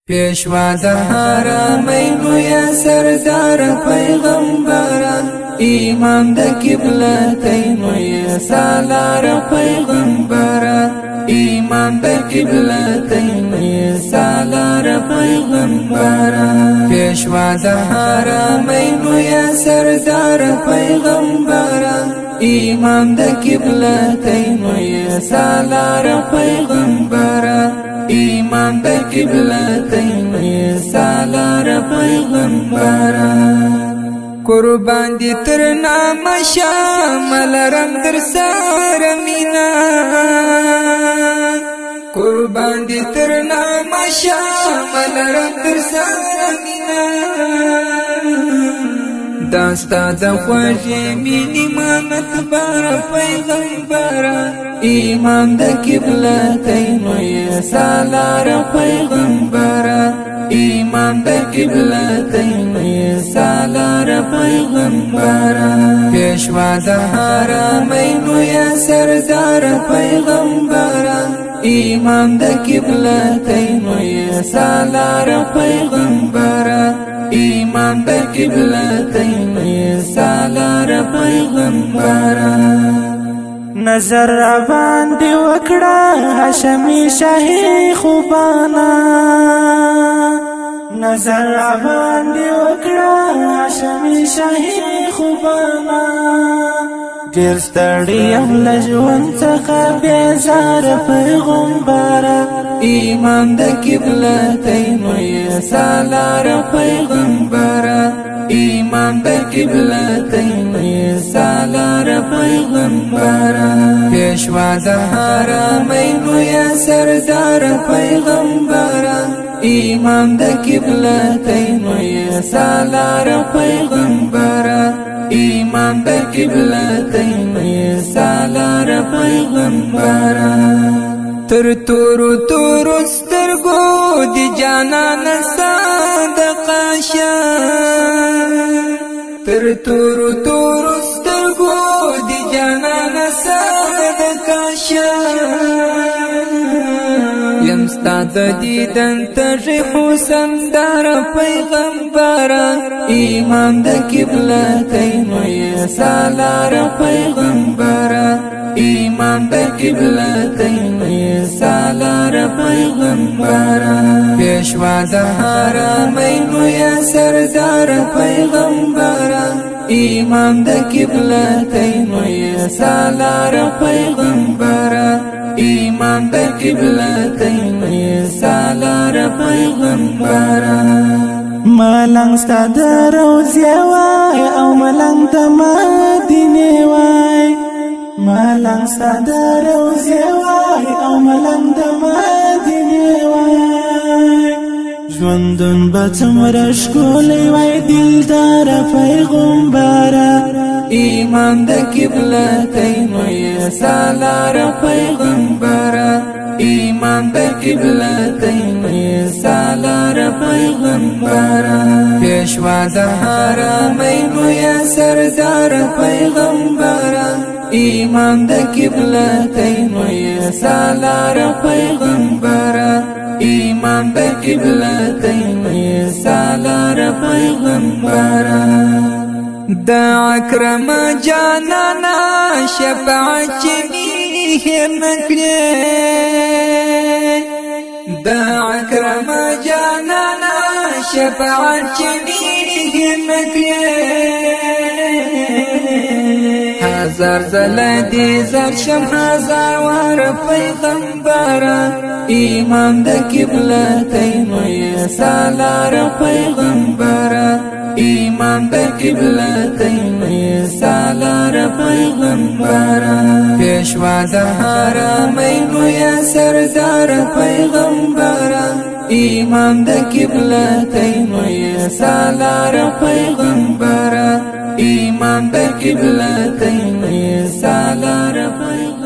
پیشوا د حرمینو یا سردار پیغمبره امام د قبلتینو یا سالار پیغمبره امام د قبلتینو یا سالار پیغمبره پیشوا د حرمینو یا سردار پیغمبره امام د قبلتینو یا سالار پیغمبره امام د قبلتینو یا سالار پیغمبره قربان دی تر نام شامل رم در سار مینا قربان دی تر نام شامل رم در سار مینا داستا د خوږې مینې مانت بار پیغمبره امام د قبلتینو یا سالار پیغمبره امام د قبلتینو یا سالار پیغمبره پیشوا د حرمینو یا سردار پیغمبره امام د قبلتینو یا سالار پیغمبره امام د قبلتینو یا سالار پیغمبره نظر باندې وکړه هاشمي شاهي خوبانا نظر باندې وکړه هاشمي شاهي خوبانا ډېر ستړی یم له ژوند څخه بیزار پیغمبره امام د قبلتینو یا سالار پیغمبره امام د قبلتینو یا سالار پیغمبره پیشوا د حرمینو یا سردار پیغمبره امام د قبلتینو یا سالار پیغمبره امام د قبلتینو یا سالار پیغمبره تر تورو تورو سترګو دی جانان صادقه شه تر تورو تورو سترګو دی جانان صادقه شه یم ستا د دیدن تږی حسن دار پیغمبره امام د قبلتینو یا سالار پیغمبره امام د قبلتینو یا سالار پیغمبره پیشوا د حرمینو یا سردار پیغمبره امام د قبلتینو یا سالار پیغمبره امام د قبلتینو یا سالار پیغمبره ملنګ ستا د روضې وای او ملنګ د مدینې وای ملنګ ستا د روضې وای او ملنګ د مدینې وای ژوندون به څومره ښکلی وای دلدار پیغمبره امام د قبلتینو یا سالار پیغمبره امام د قبلتینو یا سالار پیغمبره پیشوا د حرمینو یا سردار پیغمبره امام د قبلتینو یا سالار پیغمبره امام د قبلتینو یا سالار پیغمبره د اکرم جانانا شفاعت چنی هر نکړي د اکرم جانانا شفاعت چنی هر نکړي هزار زله دي زر شم هزار وار پیغمبره امام د قبلتینو یا سالار پیغمبره امام د قبلتینو یا سالار پیغمبره پیشوا د حرمینو یا سردار پیغمبره امام د قبلتینو یا سالار پیغمبره امام د قبلتینو یا سالار پیغمبره